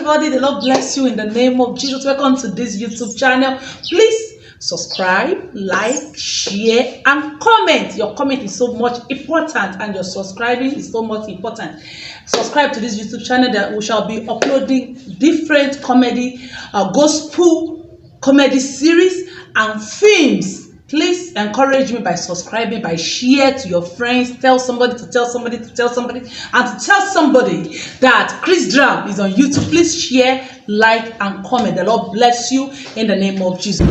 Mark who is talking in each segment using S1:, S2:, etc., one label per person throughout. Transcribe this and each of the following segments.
S1: everybody. The Lord bless you in the name of Jesus. Welcome to this YouTube channel. Please subscribe, like, share, and comment. Your comment is so much important, and your subscribing is so much important. Subscribe to this YouTube channel that we shall be uploading different comedy, gospel comedy series and films. Please encourage me by subscribing, by share to your friends, tell somebody to tell somebody to tell somebody, and to tell somebody that Chris Dram is on YouTube. Please share, like, and comment. The Lord bless you in the name of Jesus.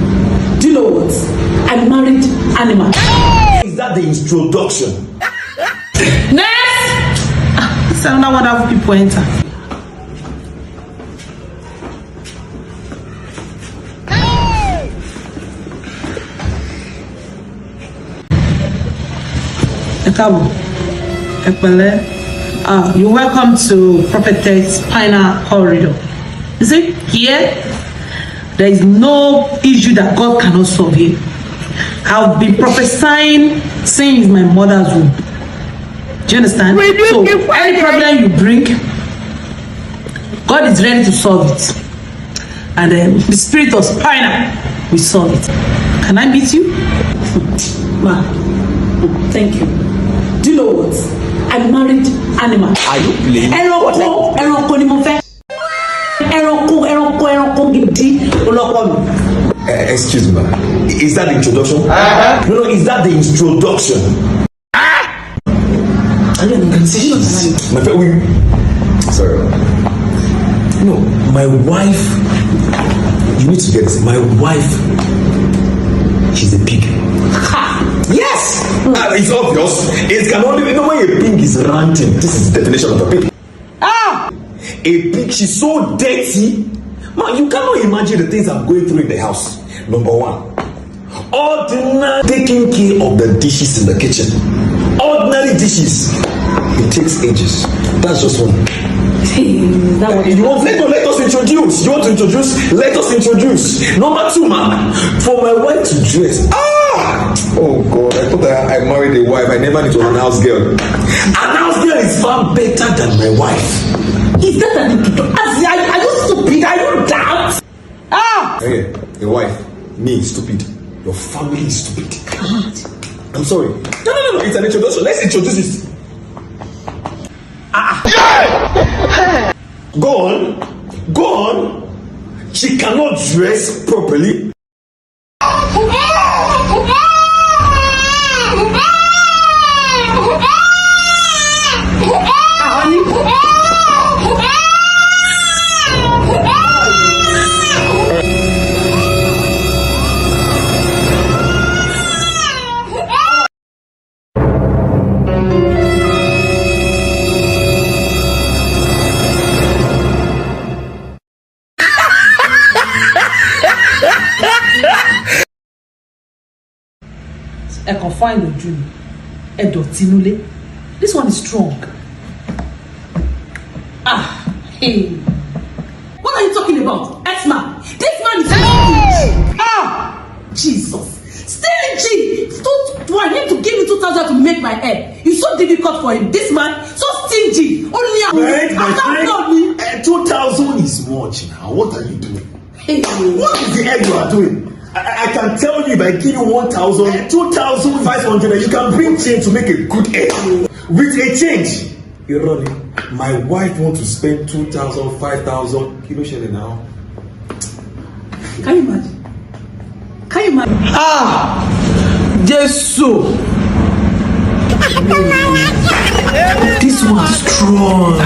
S2: Do you know what? I married animal.
S3: Is that the introduction?
S2: Next! This is another wonderful people enter. You're welcome to Prophetess Spinner Corridor. You see, here, there is no issue that God cannot solve here. I've been prophesying since my mother's womb. Do you understand? So, any problem you bring, God is ready to solve it. And the spirit of Spinner will solve it. Can I meet you? Ma, thank you. Do you know what? I married animal.
S3: Are you playing?
S2: Ẹranko ni mo fẹ́. Ẹranko gidi olọ́kọ mi.
S3: Excuse me, is that the introduction? No, is that the introduction? My friend, sorry. No, my wife. You need to get this. My wife. She's a pig. Yes! It's obvious. It can only be when a pig is ranting. This is the definition of a pig. A pig, she's so dirty. Man, you cannot imagine the things I'm going through in the house. Number one, ordinary taking care of the dishes in the kitchen. Ordinary dishes. It takes ages. That's just one. Let us introduce. You want to introduce? Let us introduce. Number two, man, for my wife to dress. Oh God, I thought I married a wife. I never need to an house girl. An house girl is far better than my wife.
S2: Is that an introduction? Are you stupid? Are you daft?
S3: Okay, your wife, me, stupid. Your family is stupid. God. I'm sorry. No. It's an introduction. Let's introduce it. Go on. She cannot dress properly.
S2: I can find a dream. This one is strong. Hey. What are you talking about? X-Man. This man is Jesus. Stingy. I need to give you 2,000 to make my hair. It's so difficult for him. This man, so stingy. Only
S3: my friend, 2,000 is much now. What are you doing?
S2: Hey.
S3: What is the egg you are doing? I can tell you, if I give you 1,000, 2,500, you can bring change to make a good egg. With a change, you're running. My wife wants to spend 2,000, 5,000. Kilo shele now.
S2: Can you imagine? Jesus. This one's strong.